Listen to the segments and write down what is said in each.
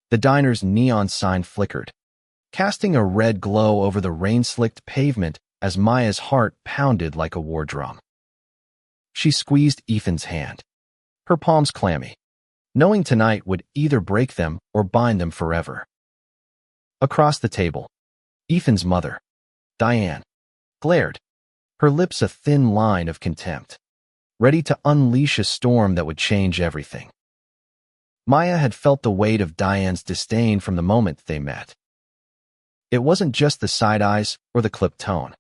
The diner's neon sign flickered, casting a red glow over the rain-slicked pavement as Maya's heart pounded like a war drum. She squeezed Ethan's hand, her palms clammy, knowing tonight would either break them or bind them forever. Across the table, Ethan's mother, Diane, glared, her lips a thin line of contempt, ready to unleash a storm that would change everything. Maya had felt the weight of Diane's disdain from the moment they met. It wasn't just the side eyes or the clipped tone.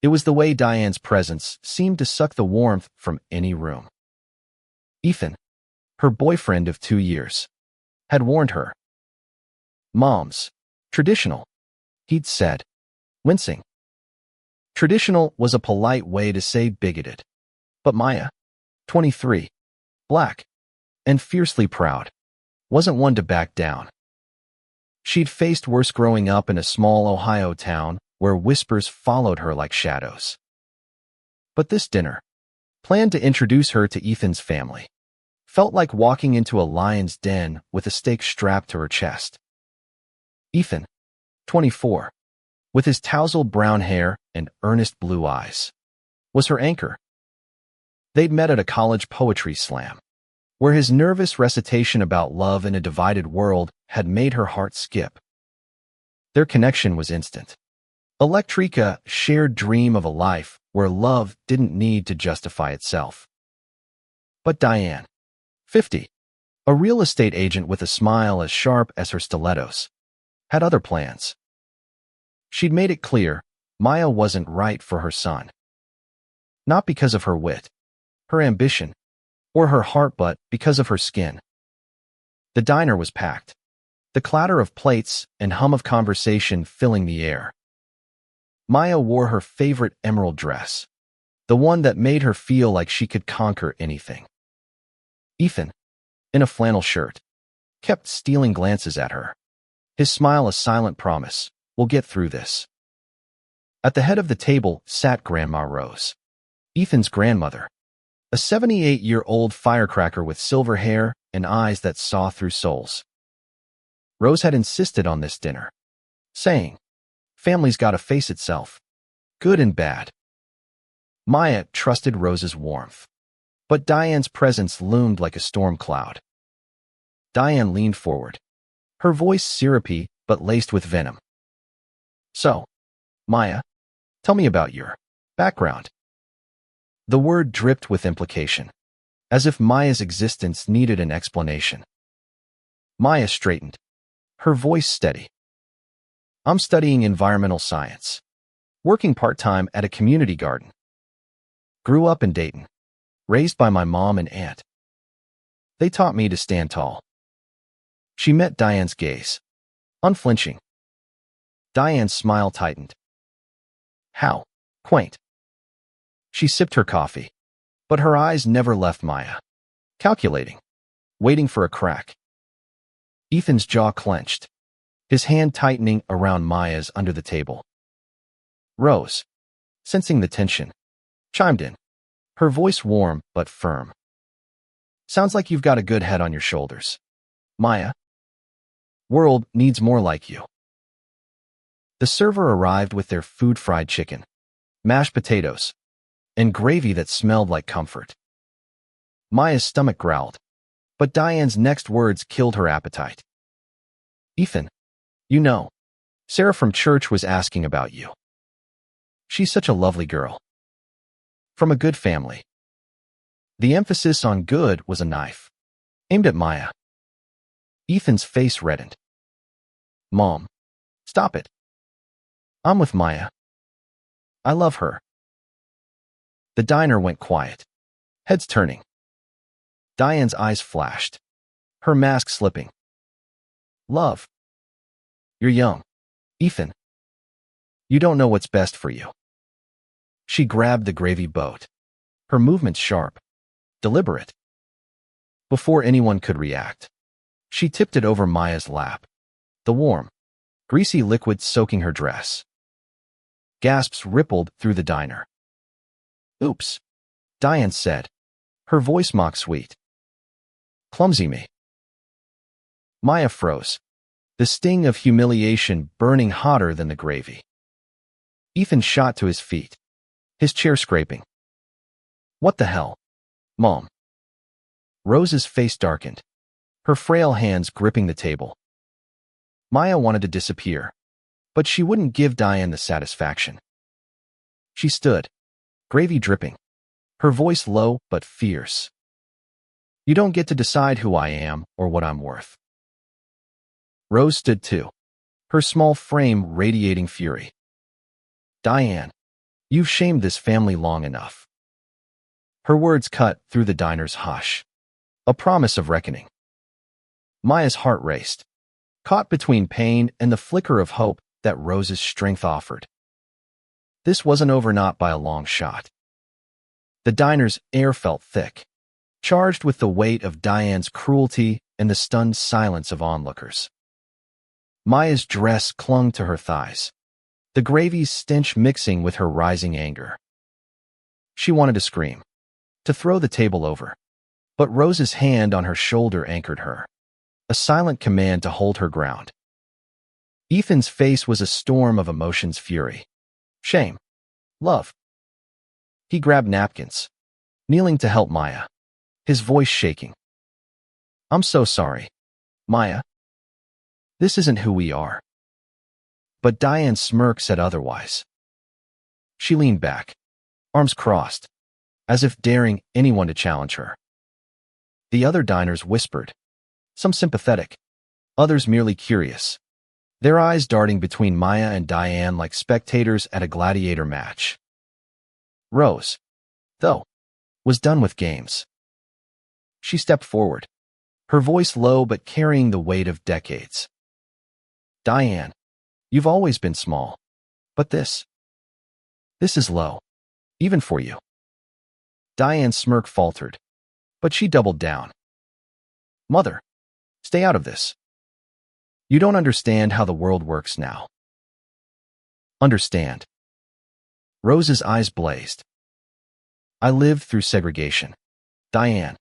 It was the way Diane's presence seemed to suck the warmth from any room. Ethan, her boyfriend of 2 years, had warned her. "Mom's traditional," he'd said, wincing. Traditional was a polite way to say bigoted. But Maya, 23, black, and fiercely proud, wasn't one to back down. She'd faced worse growing up in a small Ohio town where whispers followed her like shadows. But this dinner, planned to introduce her to Ethan's family, felt like walking into a lion's den with a stake strapped to her chest. Ethan, 24, with his tousled brown hair and earnest blue eyes, was her anchor. They'd met at a college poetry slam, where his nervous recitation about love in a divided world had made her heart skip. Their connection was instant. A shared dream of a life where love didn't need to justify itself. But Diane, 50, a real estate agent with a smile as sharp as her stilettos, had other plans. She'd made it clear Maya wasn't right for her son. Not because of her wit, her ambition, or her heart, but because of her skin. The diner was packed, the clatter of plates and hum of conversation filling the air. Maya wore her favorite emerald dress, the one that made her feel like she could conquer anything. Ethan, in a flannel shirt, kept stealing glances at her, his smile a silent promise, "We'll get through this." At the head of the table sat Grandma Rose, Ethan's grandmother, a 78-year-old firecracker with silver hair and eyes that saw through souls. Rose had insisted on this dinner, saying, "Family's gotta face itself, good and bad." Maya trusted Rose's warmth, but Diane's presence loomed like a storm cloud. Diane leaned forward, her voice syrupy but laced with venom. "So, Maya, tell me about your background." The word dripped with implication, as if Maya's existence needed an explanation. Maya straightened, her voice steady. "I'm studying environmental science, working part-time at a community garden. Grew up in Dayton, raised by my mom and aunt. They taught me to stand tall." She met Diane's gaze, unflinching. Diane's smile tightened. "How quaint." She sipped her coffee, but her eyes never left Maya, calculating, waiting for a crack. Ethan's jaw clenched, his hand tightening around Maya's under the table. Rose, sensing the tension, chimed in, her voice warm but firm. "Sounds like you've got a good head on your shoulders, Maya. World needs more like you." The server arrived with their food-fried chicken, mashed potatoes, and gravy that smelled like comfort. Maya's stomach growled, but Diane's next words killed her appetite. "Ethan, you know, Sarah from church was asking about you. She's such a lovely girl. From a good family." The emphasis on good was a knife, aimed at Maya. Ethan's face reddened. "Mom, stop it. I'm with Maya. I love her." The diner went quiet, heads turning. Diane's eyes flashed, her mask slipping. "Love. You're young, Ethan. You don't know what's best for you." She grabbed the gravy boat, her movements sharp, deliberate. Before anyone could react, she tipped it over Maya's lap, the warm, greasy liquid soaking her dress. Gasps rippled through the diner. "Oops," Diane said, her voice mock sweet. "Clumsy me." Maya froze, the sting of humiliation burning hotter than the gravy. Ethan shot to his feet, his chair scraping. What the hell? Mom. Rose's face darkened, her frail hands gripping the table. Maya wanted to disappear, but she wouldn't give Diane the satisfaction. She stood, gravy dripping, her voice low but fierce. You don't get to decide who I am or what I'm worth. Rose stood too, her small frame radiating fury. Diane, you've shamed this family long enough. Her words cut through the diner's hush, a promise of reckoning. Maya's heart raced, caught between pain and the flicker of hope that Rose's strength offered. This wasn't over, not by a long shot. The diner's air felt thick, charged with the weight of Diane's cruelty and the stunned silence of onlookers. Maya's dress clung to her thighs, the gravy's stench mixing with her rising anger. She wanted to scream, to throw the table over, but Rose's hand on her shoulder anchored her, a silent command to hold her ground. Ethan's face was a storm of emotions, fury, shame, love. He grabbed napkins, kneeling to help Maya, his voice shaking. I'm so sorry, Maya. This isn't who we are. But Diane's smirk said otherwise. She leaned back, arms crossed, as if daring anyone to challenge her. The other diners whispered, some sympathetic, others merely curious, their eyes darting between Maya and Diane like spectators at a gladiator match. Rose, though, was done with games. She stepped forward, her voice low but carrying the weight of decades. Diane, you've always been small, but this is low, even for you. Diane's smirk faltered, but she doubled down. Mother, stay out of this. You don't understand how the world works now. Understand. Rose's eyes blazed. I lived through segregation. Diane.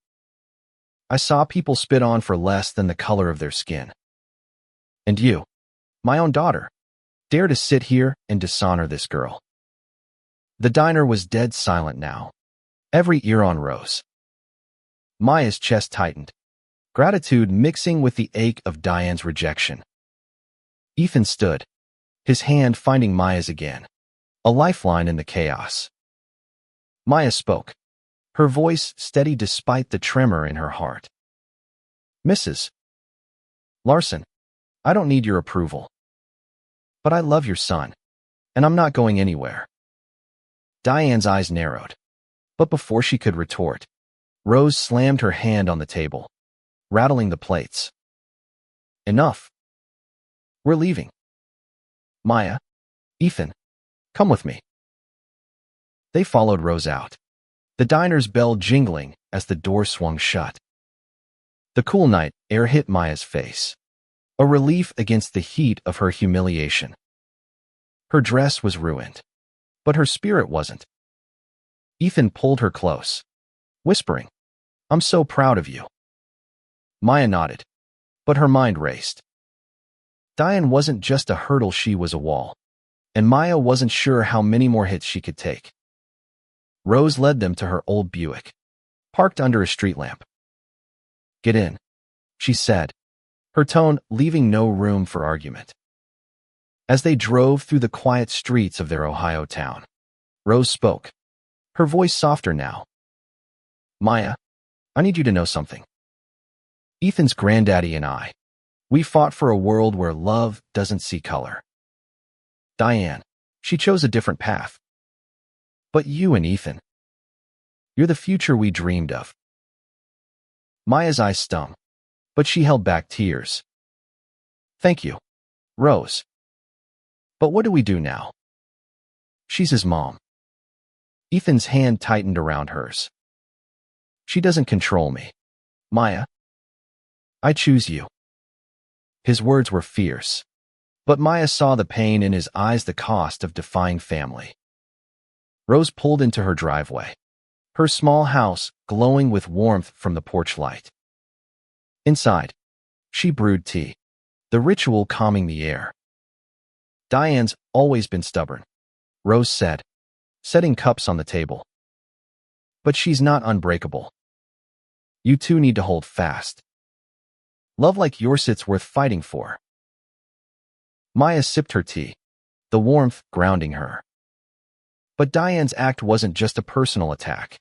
I saw people spit on for less than the color of their skin. And you, my own daughter, dare to sit here and dishonor this girl. The diner was dead silent now, every ear on Rose. Maya's chest tightened, gratitude mixing with the ache of Diane's rejection. Ethan stood, his hand finding Maya's again, a lifeline in the chaos. Maya spoke, her voice steady despite the tremor in her heart. Mrs. Larson, I don't need your approval. But I love your son, and I'm not going anywhere. Diane's eyes narrowed, but before she could retort, Rose slammed her hand on the table, rattling the plates. Enough. We're leaving. Maya, Ethan, come with me. They followed Rose out, the diner's bell jingling as the door swung shut. The cool night air hit Maya's face, a relief against the heat of her humiliation. Her dress was ruined, but her spirit wasn't. Ethan pulled her close, whispering, I'm so proud of you. Maya nodded, but her mind raced. Diane wasn't just a hurdle, she was a wall, and Maya wasn't sure how many more hits she could take. Rose led them to her old Buick, parked under a street lamp. Get in, she said, her tone leaving no room for argument. As they drove through the quiet streets of their Ohio town, Rose spoke, her voice softer now. Maya, I need you to know something. Ethan's granddaddy and I, we fought for a world where love doesn't see color. Diane, she chose a different path. But you and Ethan, you're the future we dreamed of. Maya's eyes stung, but she held back tears. Thank you, Rose. But what do we do now? She's his mom. Ethan's hand tightened around hers. She doesn't control me, Maya. I choose you. His words were fierce, but Maya saw the pain in his eyes, the cost of defying family. Rose pulled into her driveway, her small house glowing with warmth from the porch light. Inside, she brewed tea, the ritual calming the air. Diane's always been stubborn, Rose said, setting cups on the table. But she's not unbreakable. You two need to hold fast. Love like yours it's worth fighting for. Maya sipped her tea, the warmth grounding her. But Diane's act wasn't just a personal attack.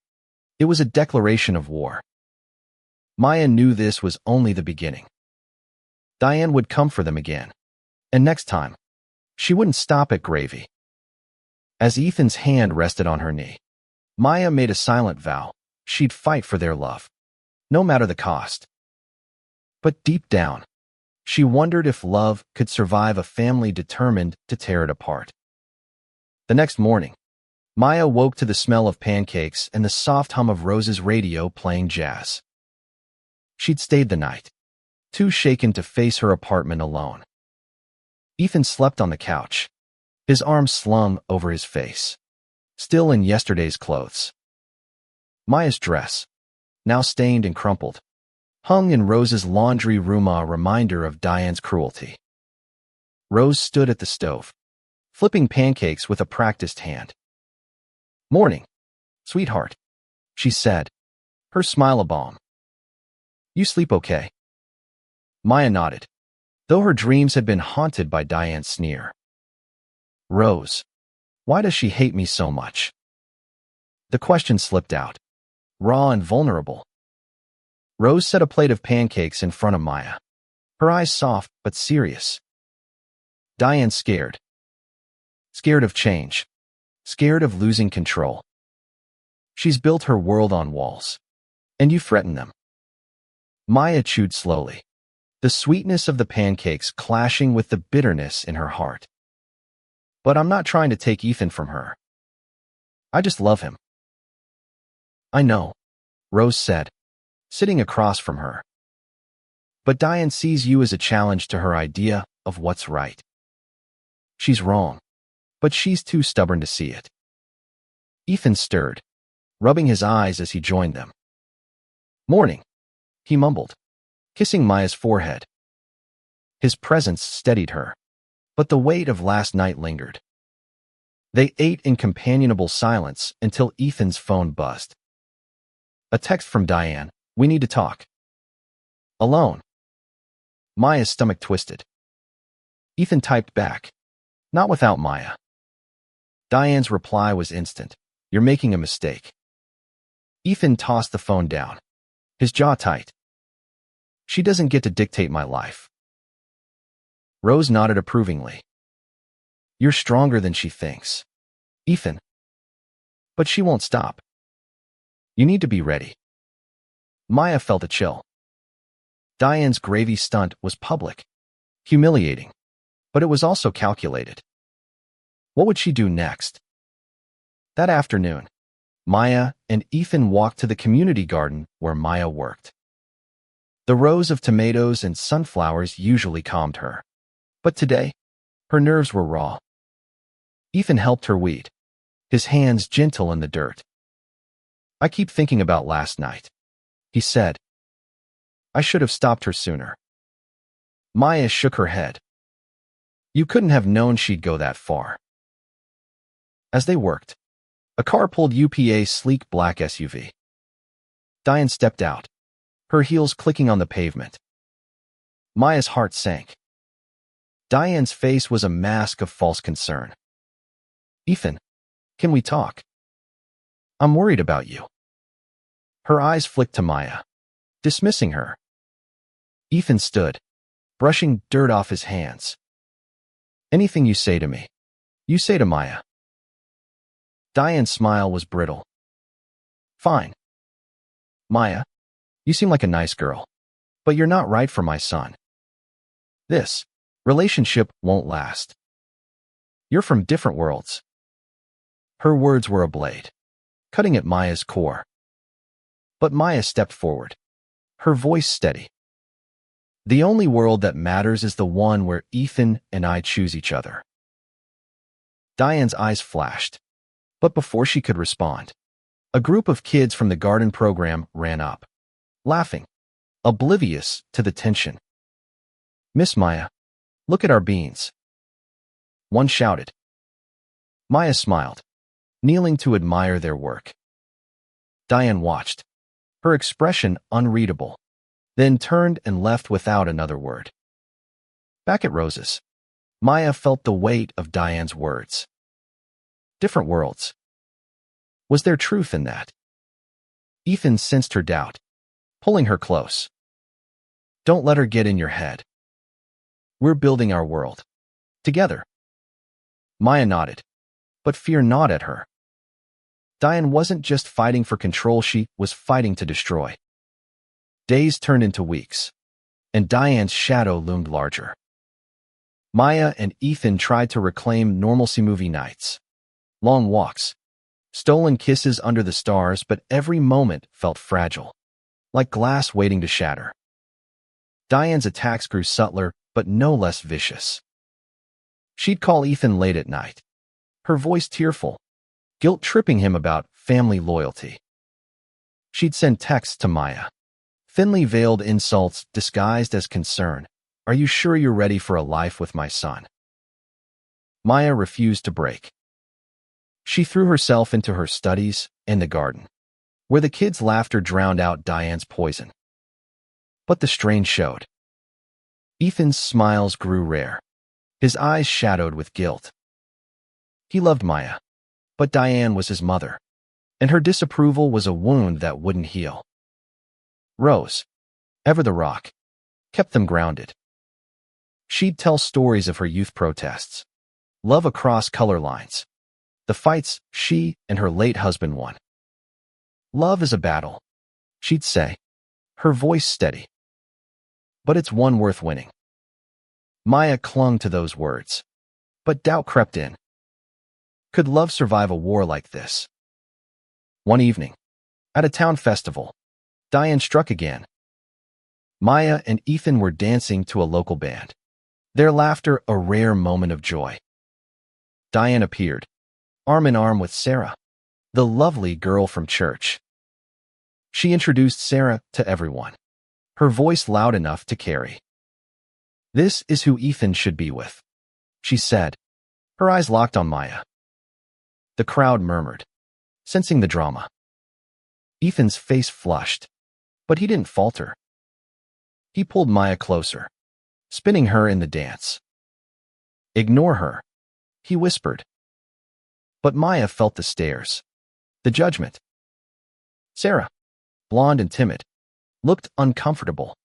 It was a declaration of war. Maya knew this was only the beginning. Diane would come for them again. And next time, she wouldn't stop at gravy. As Ethan's hand rested on her knee, Maya made a silent vow she'd fight for their love, no matter the cost. But deep down, she wondered if love could survive a family determined to tear it apart. The next morning, Maya woke to the smell of pancakes and the soft hum of Rose's radio playing jazz. She'd stayed the night, too shaken to face her apartment alone. Ethan slept on the couch, his arms slung over his face, still in yesterday's clothes. Maya's dress, now stained and crumpled, hung in Rose's laundry room, a reminder of Diane's cruelty. Rose stood at the stove, flipping pancakes with a practiced hand. "Morning, sweetheart," she said, her smile a balm. "You sleep okay?" Maya nodded, though her dreams had been haunted by Diane's sneer. "Rose, why does she hate me so much?" The question slipped out, raw and vulnerable. Rose set a plate of pancakes in front of Maya, her eyes soft but serious. "Diane's scared. Scared of change. Scared of losing control. She's built her world on walls, and you threaten them." Maya chewed slowly, the sweetness of the pancakes clashing with the bitterness in her heart. "But I'm not trying to take Ethan from her. I just love him." "I know," Rose said, sitting across from her. "But Diane sees you as a challenge to her idea of what's right. She's wrong, but she's too stubborn to see it." Ethan stirred, rubbing his eyes as he joined them. "Morning," he mumbled, kissing Maya's forehead. His presence steadied her, but the weight of last night lingered. They ate in companionable silence until Ethan's phone buzzed. A text from Diane, "We need to talk." "Alone?" Maya's stomach twisted. Ethan typed back, "Not without Maya." Diane's reply was instant, "You're making a mistake." Ethan tossed the phone down, his jaw tight. "She doesn't get to dictate my life." Rose nodded approvingly. "You're stronger than she thinks, Ethan. But she won't stop. You need to be ready." Maya felt a chill. Diane's gravy stunt was public, humiliating, but it was also calculated. What would she do next? That afternoon, Maya and Ethan walked to the community garden where Maya worked. The rows of tomatoes and sunflowers usually calmed her, but today, her nerves were raw. Ethan helped her weed, his hands gentle in the dirt. "I keep thinking about last night," he said. "I should have stopped her sooner." Maya shook her head. "You couldn't have known she'd go that far." As they worked, a car pulled up a sleek black SUV. Diane stepped out, her heels clicking on the pavement. Maya's heart sank. Diane's face was a mask of false concern. "Ethan, can we talk? I'm worried about you." Her eyes flicked to Maya, dismissing her. Ethan stood, brushing dirt off his hands. "Anything you say to me, you say to Maya." Diane's smile was brittle. "Fine. Maya, you seem like a nice girl, but you're not right for my son. This relationship won't last. You're from different worlds." Her words were a blade, cutting at Maya's core. But Maya stepped forward, her voice steady. "The only world that matters is the one where Ethan and I choose each other." Diane's eyes flashed, but before she could respond, a group of kids from the garden program ran up, laughing, oblivious to the tension. "Miss Maya, Look at our beans. One shouted. Maya smiled, kneeling to admire their work. Diane watched, her expression unreadable, then turned and left without another word. Back at Rose's, Maya felt the weight of Diane's words. Different worlds. Was there truth in that? Ethan sensed her doubt, pulling her close. Don't let her get in your head. We're building our world. Together. Maya nodded, but fear gnawed at her. Diane wasn't just fighting for control, she was fighting to destroy. Days turned into weeks, and Diane's shadow loomed larger. Maya and Ethan tried to reclaim normalcy movie nights. Long walks, stolen kisses under the stars, but every moment felt fragile, like glass waiting to shatter. Diane's attacks grew subtler, but no less vicious. She'd call Ethan late at night, her voice tearful, guilt-tripping him about family loyalty. She'd send texts to Maya, thinly veiled insults disguised as concern. Are you sure you're ready for a life with my son? Maya refused to break. She threw herself into her studies and the garden, where the kids' laughter drowned out Diane's poison. But the strain showed. Ethan's smiles grew rare, his eyes shadowed with guilt. He loved Maya, but Diane was his mother, and her disapproval was a wound that wouldn't heal. Rose, ever the rock, kept them grounded. She'd tell stories of her youth protests, love across color lines, the fights she and her late husband won. Love is a battle, she'd say, her voice steady. But it's one worth winning. Maya clung to those words, but doubt crept in. Could love survive a war like this? One evening, at a town festival, Diane struck again. Maya and Ethan were dancing to a local band, their laughter a rare moment of joy. Diane appeared, arm in arm with Sarah, the lovely girl from church. She introduced Sarah to everyone, her voice loud enough to carry. This is who Ethan should be with, she said, her eyes locked on Maya. The crowd murmured, sensing the drama. Ethan's face flushed, but he didn't falter. He pulled Maya closer, spinning her in the dance. Ignore her, he whispered. But Maya felt the stares, the judgment. Sarah, blonde and timid, looked uncomfortable,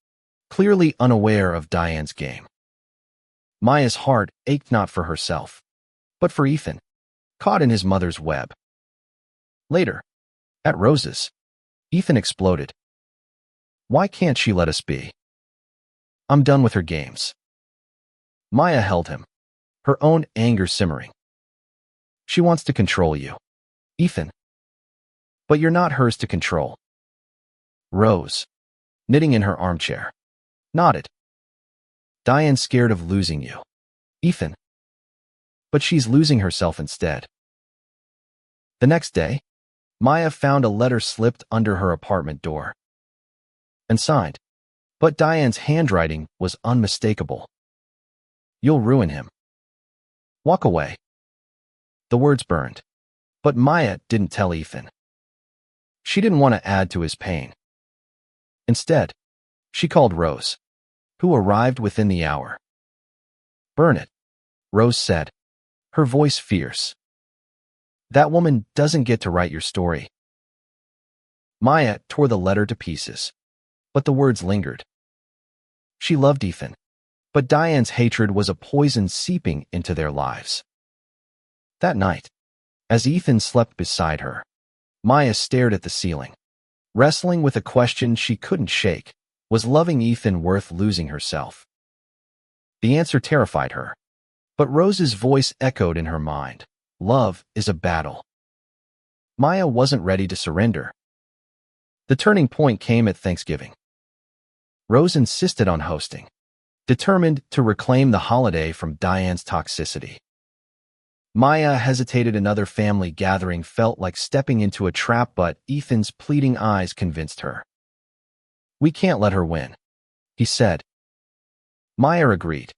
clearly unaware of Diane's game. Maya's heart ached not for herself, but for Ethan, caught in his mother's web. Later, at Rose's, Ethan exploded. Why can't she let us be? I'm done with her games. Maya held him, her own anger simmering. She wants to control you, Ethan. But you're not hers to control. Rose, knitting in her armchair, nodded. Diane's scared of losing you, Ethan. But she's losing herself instead. The next day, Maya found a letter slipped under her apartment door and signed, but Diane's handwriting was unmistakable. You'll ruin him. Walk away. The words burned, but Maya didn't tell Ethan. She didn't want to add to his pain. Instead, she called Rose, who arrived within the hour. Burn it, Rose said, her voice fierce. That woman doesn't get to write your story. Maya tore the letter to pieces, but the words lingered. She loved Ethan, but Diane's hatred was a poison seeping into their lives. That night, as Ethan slept beside her, Maya stared at the ceiling, wrestling with a question she couldn't shake. Was loving Ethan worth losing herself? The answer terrified her, but Rose's voice echoed in her mind. Love is a battle. Maya wasn't ready to surrender. The turning point came at Thanksgiving. Rose insisted on hosting, determined to reclaim the holiday from Diane's toxicity. Maya hesitated. Another family gathering felt like stepping into a trap, but Ethan's pleading eyes convinced her. We can't let her win, he said. Maya agreed,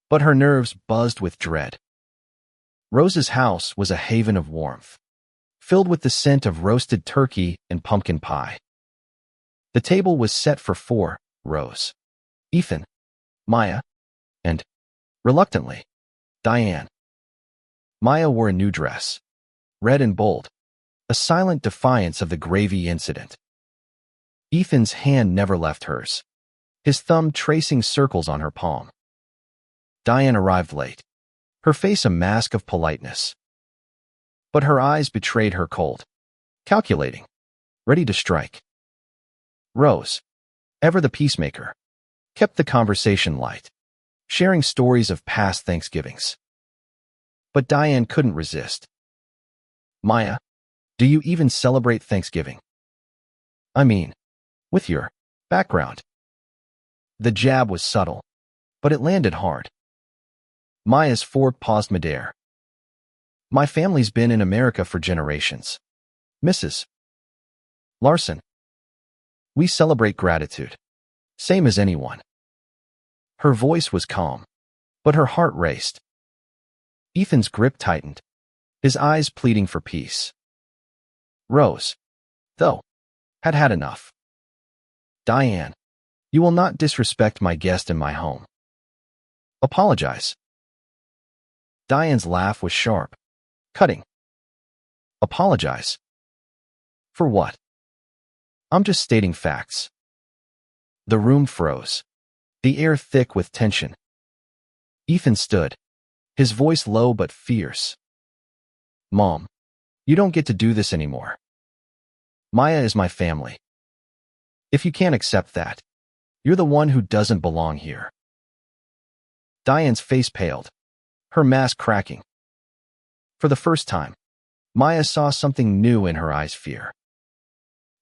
but her nerves buzzed with dread. Rose's house was a haven of warmth, filled with the scent of roasted turkey and pumpkin pie. The table was set for 4, Rose, Ethan, Maya, and, reluctantly, Diane. Maya wore a new dress, red and bold, a silent defiance of the gravy incident. Ethan's hand never left hers, his thumb tracing circles on her palm. Diane arrived late, her face a mask of politeness. But her eyes betrayed her cold, calculating, ready to strike. Rose, ever the peacemaker, kept the conversation light, sharing stories of past Thanksgivings. But Diane couldn't resist. Maya, do you even celebrate Thanksgiving? I mean, with your background. The jab was subtle, but it landed hard. Maya's fork paused midair. My family's been in America for generations. Mrs. Larson. We celebrate gratitude, same as anyone. Her voice was calm, but her heart raced. Ethan's grip tightened, his eyes pleading for peace. Rose, though, had had enough. Diane, you will not disrespect my guest in my home. Apologize. Diane's laugh was sharp, cutting. Apologize? For what? I'm just stating facts. The room froze, the air thick with tension. Ethan stood, his voice low but fierce. Mom, you don't get to do this anymore. Maya is my family. If you can't accept that, you're the one who doesn't belong here. Diane's face paled, her mask cracking. For the first time, Maya saw something new in her eyes: fear.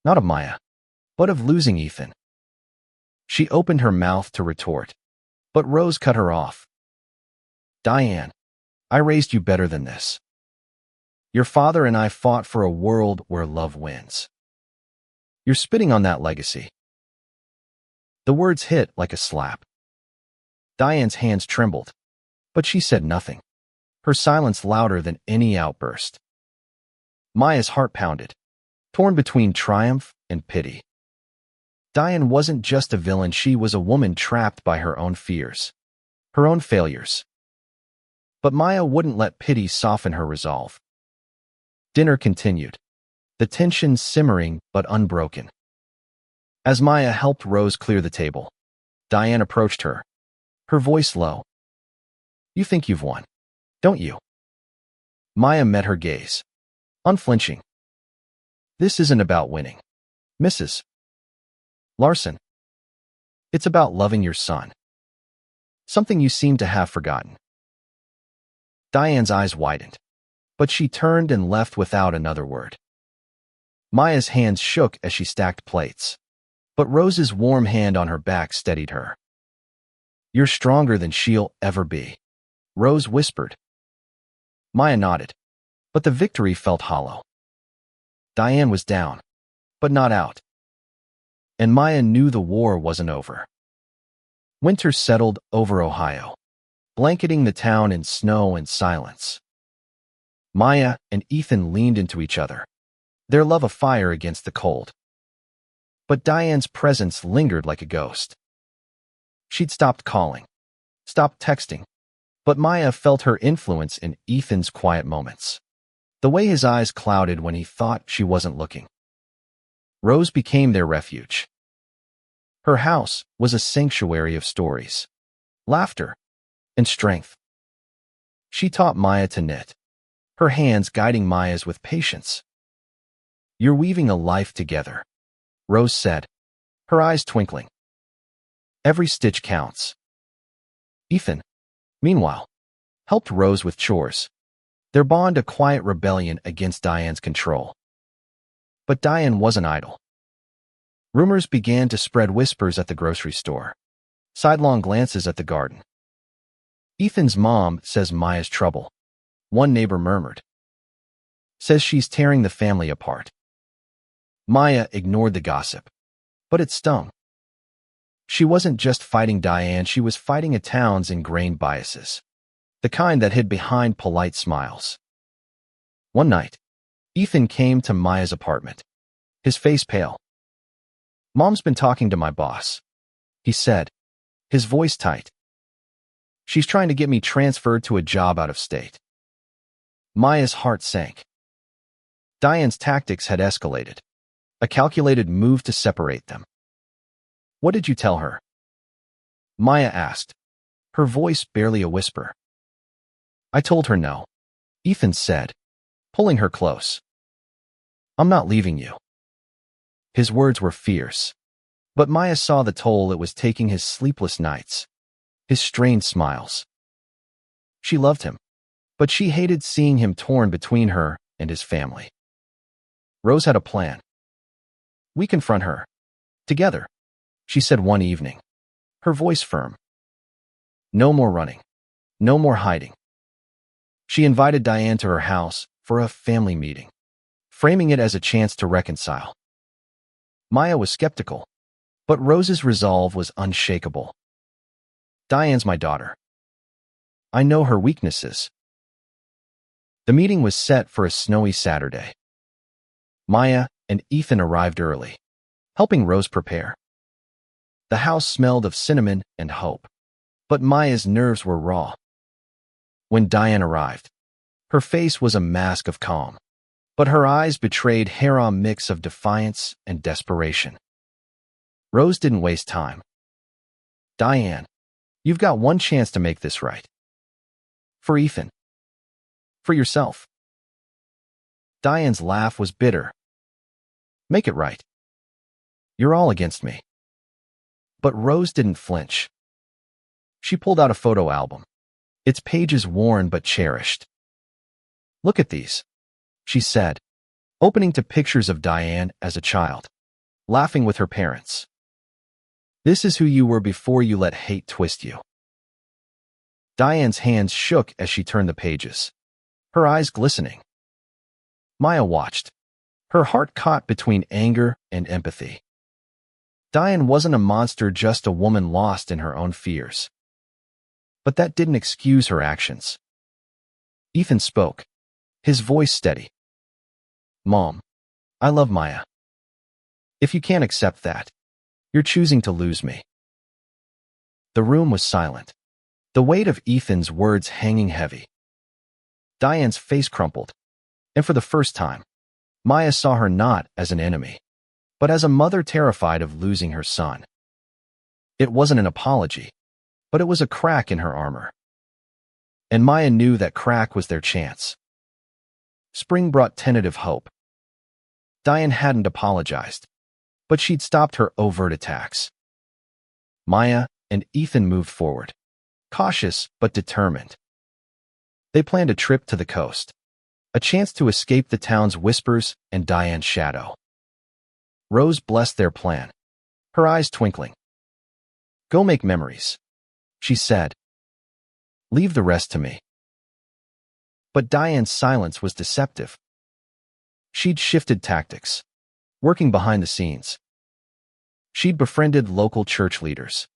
Not of Maya, but of losing Ethan. She opened her mouth to retort, but Rose cut her off. Diane, I raised you better than this. Your father and I fought for a world where love wins. You're spitting on that legacy. The words hit like a slap. Diane's hands trembled, but she said nothing, her silence louder than any outburst. Maya's heart pounded, torn between triumph and pity. Diane wasn't just a villain, she was a woman trapped by her own fears, her own failures. But Maya wouldn't let pity soften her resolve. Dinner continued, the tension simmering but unbroken. As Maya helped Rose clear the table, Diane approached her, her voice low. You think you've won, don't you? Maya met her gaze, unflinching. This isn't about winning, Mrs. Larson. It's about loving your son. Something you seem to have forgotten. Diane's eyes widened, but she turned and left without another word. Maya's hands shook as she stacked plates, but Rose's warm hand on her back steadied her. You're stronger than she'll ever be, Rose whispered. Maya nodded, but the victory felt hollow. Diane was down, but not out. And Maya knew the war wasn't over. Winter settled over Ohio, blanketing the town in snow and silence. Maya and Ethan leaned into each other, their love afire against the cold. But Diane's presence lingered like a ghost. She'd stopped calling, stopped texting, but Maya felt her influence in Ethan's quiet moments, the way his eyes clouded when he thought she wasn't looking. Rose became their refuge. Her house was a sanctuary of stories, laughter, and strength. She taught Maya to knit, her hands guiding Maya's with patience. You're weaving a life together, Rose said, her eyes twinkling. Every stitch counts. Ethan, meanwhile, helped Rose with chores, their bond a quiet rebellion against Diane's control. But Diane wasn't idle. Rumors began to spread, whispers at the grocery store, sidelong glances at the garden. Ethan's mom says Maya's trouble, one neighbor murmured. Says she's tearing the family apart. Maya ignored the gossip, but it stung. She wasn't just fighting Diane, she was fighting a town's ingrained biases, the kind that hid behind polite smiles. One night, Ethan came to Maya's apartment, his face pale. "Mom's been talking to my boss," he said, his voice tight. "She's trying to get me transferred to a job out of state." Maya's heart sank. Diane's tactics had escalated, a calculated move to separate them. "What did you tell her?" Maya asked, her voice barely a whisper. "I told her no," Ethan said, pulling her close. "I'm not leaving you." His words were fierce, but Maya saw the toll it was taking: his sleepless nights, his strained smiles. She loved him, but she hated seeing him torn between her and his family. Rose had a plan. "We confront her. Together," she said one evening, her voice firm. "No more running. No more hiding." She invited Diane to her house for a family meeting, framing it as a chance to reconcile. Maya was skeptical, but Rose's resolve was unshakable. "Diane's my daughter. I know her weaknesses." The meeting was set for a snowy Saturday. Maya and Ethan arrived early, helping Rose prepare. The house smelled of cinnamon and hope, but Maya's nerves were raw. When Diane arrived, her face was a mask of calm, but her eyes betrayed a haram mix of defiance and desperation. Rose didn't waste time. "Diane, you've got one chance to make this right. For Ethan. For yourself." Diane's laugh was bitter. "Make it right. You're all against me." But Rose didn't flinch. She pulled out a photo album, its pages worn but cherished. "Look at these," she said, opening to pictures of Diane as a child, laughing with her parents. "This is who you were before you let hate twist you." Diane's hands shook as she turned the pages, her eyes glistening. Maya watched, her heart caught between anger and empathy. Diane wasn't a monster, just a woman lost in her own fears. But that didn't excuse her actions. Ethan spoke, his voice steady. "Mom, I love Maya. If you can't accept that, you're choosing to lose me." The room was silent, the weight of Ethan's words hanging heavy. Diane's face crumpled, and for the first time, Maya saw her not as an enemy, but as a mother terrified of losing her son. It wasn't an apology, but it was a crack in her armor. And Maya knew that crack was their chance. Spring brought tentative hope. Diane hadn't apologized, but she'd stopped her overt attacks. Maya and Ethan moved forward, cautious but determined. They planned a trip to the coast, a chance to escape the town's whispers and Diane's shadow. Rose blessed their plan, her eyes twinkling. "Go make memories," she said. "Leave the rest to me." But Diane's silence was deceptive. She'd shifted tactics, working behind the scenes. She'd befriended local church leaders,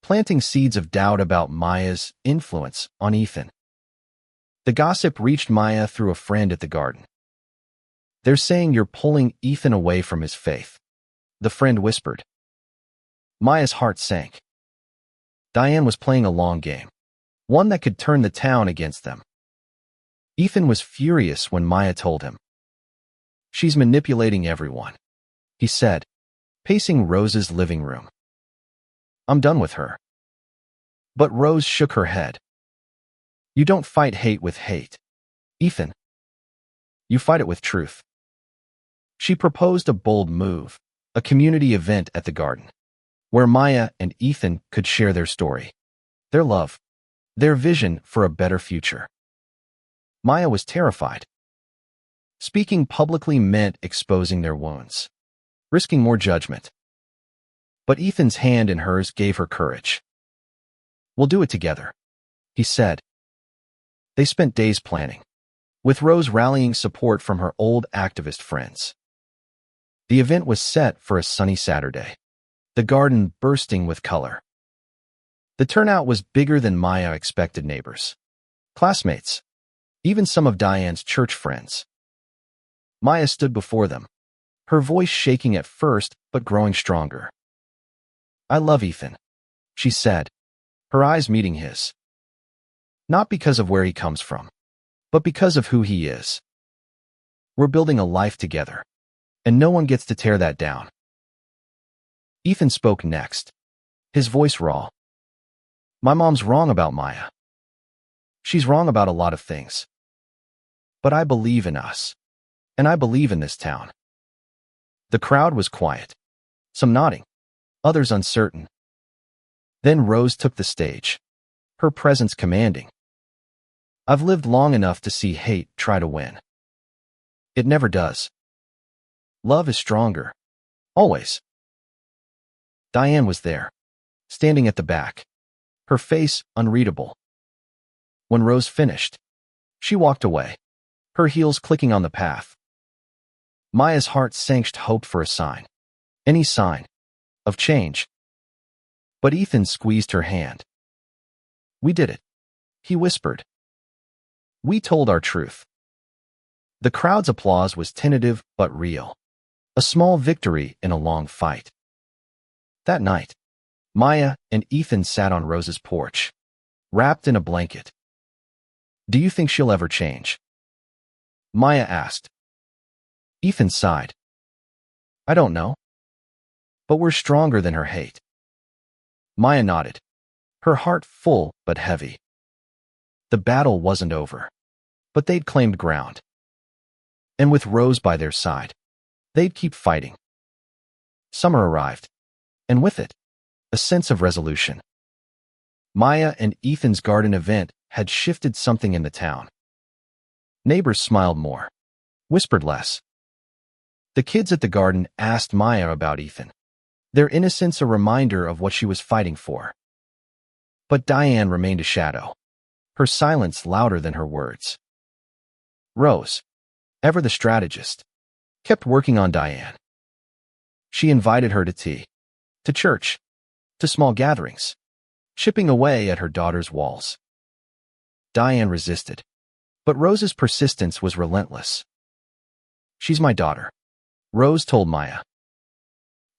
planting seeds of doubt about Maya's influence on Ethan. The gossip reached Maya through a friend at the garden. "They're saying you're pulling Ethan away from his faith," the friend whispered. Maya's heart sank. Diane was playing a long game, one that could turn the town against them. Ethan was furious when Maya told him. "She's manipulating everyone," he said, pacing Rose's living room. "I'm done with her." But Rose shook her head. "You don't fight hate with hate, Ethan. You fight it with truth." She proposed a bold move, a community event at the garden, where Maya and Ethan could share their story, their love, their vision for a better future. Maya was terrified. Speaking publicly meant exposing their wounds, risking more judgment. But Ethan's hand in hers gave her courage. "We'll do it together," he said. They spent days planning, with Rose rallying support from her old activist friends. The event was set for a sunny Saturday. the garden bursting with color. The turnout was bigger than Maya expected. Neighbors, classmates, even some of Diane's church friends. Maya stood before them, her voice shaking at first but growing stronger. "I love Ethan," she said, her eyes meeting his. "Not because of where he comes from, but because of who he is. We're building a life together, and no one gets to tear that down." Ethan spoke next, his voice raw. "My mom's wrong about Maya. She's wrong about a lot of things. But I believe in us, and I believe in this town." The crowd was quiet, some nodding, others uncertain. Then Rose took the stage, her presence commanding. "I've lived long enough to see hate try to win. It never does. Love is stronger, always." Diane was there, standing at the back, her face unreadable. When Rose finished, she walked away, her heels clicking on the path. Maya's heart sank, hoped for a sign, any sign, of change. But Ethan squeezed her hand. "We did it," he whispered. "We told our truth." The crowd's applause was tentative but real, a small victory in a long fight. That night, Maya and Ethan sat on Rose's porch, wrapped in a blanket. "Do you think she'll ever change?" Maya asked. Ethan sighed. "I don't know. But we're stronger than her hate." Maya nodded, her heart full but heavy. The battle wasn't over, but they'd claimed ground. And with Rose by their side, they'd keep fighting. Summer arrived, and with it, a sense of resolution. Maya and Ethan's garden event had shifted something in the town. Neighbors smiled more, whispered less. The kids at the garden asked Maya about Ethan, their innocence a reminder of what she was fighting for. But Diane remained a shadow, her silence louder than her words. Rose, ever the strategist, kept working on Diane. She invited her to tea, to church, to small gatherings, chipping away at her daughter's walls. Diane resisted, but Rose's persistence was relentless. "She's my daughter," Rose told Maya.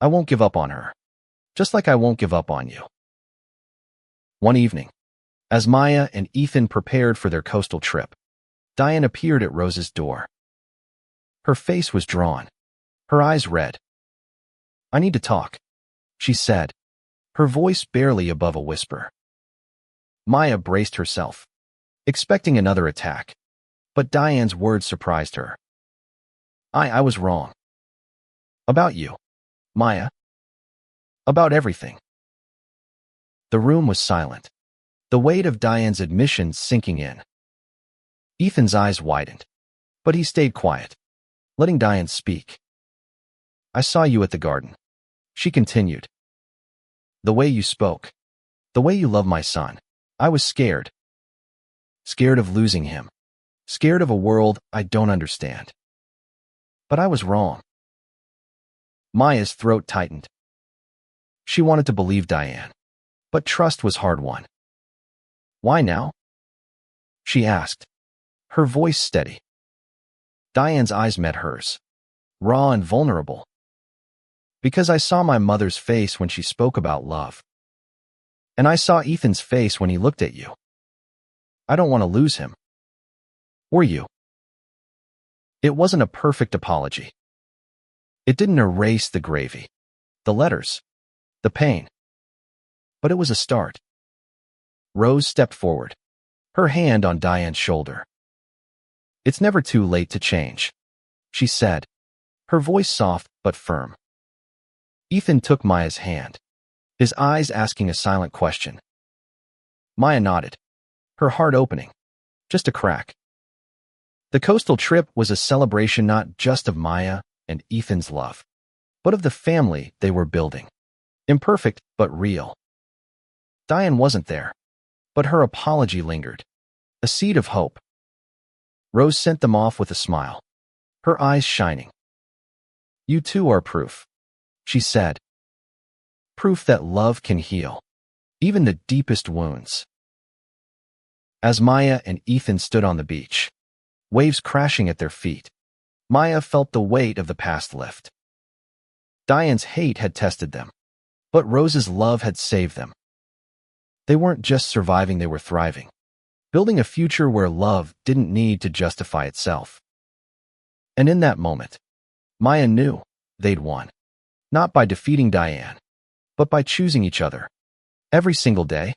"I won't give up on her, just like I won't give up on you." One evening, as Maya and Ethan prepared for their coastal trip, Diane appeared at Rose's door. Her face was drawn, her eyes red. "I need to talk," she said, her voice barely above a whisper. Maya braced herself, expecting another attack, but Diane's words surprised her. I was wrong. About you, Maya. About everything." The room was silent, the weight of Diane's admission sinking in. Ethan's eyes widened, but he stayed quiet, letting Diane speak. "I saw you at the garden," she continued. "The way you spoke, the way you love my son. I was scared. Scared of losing him, scared of a world I don't understand. But I was wrong." Maya's throat tightened. She wanted to believe Diane, but trust was hard-won. "Why now?" she asked, her voice steady. Diane's eyes met hers, raw and vulnerable. "Because I saw my mother's face when she spoke about love. And I saw Ethan's face when he looked at you. I don't want to lose him. Or you." It wasn't a perfect apology. It didn't erase the gravy, the letters, the pain. But it was a start. Rose stepped forward, her hand on Diane's shoulder. "It's never too late to change," she said, her voice soft but firm. Ethan took Maya's hand, his eyes asking a silent question. Maya nodded, her heart opening, just a crack. The coastal trip was a celebration not just of Maya and Ethan's love, but of the family they were building. Imperfect, but real. Diane wasn't there, but her apology lingered, a seed of hope. Rose sent them off with a smile, her eyes shining. "You too are proof," she said. proof that love can heal, even the deepest wounds. As Maya and Ethan stood on the beach, waves crashing at their feet, Maya felt the weight of the past lift. Diane's hate had tested them, but Rose's love had saved them. They weren't just surviving, they were thriving, building a future where love didn't need to justify itself. And in that moment, Maya knew they'd won, not by defeating Diane, but by choosing each other every single day.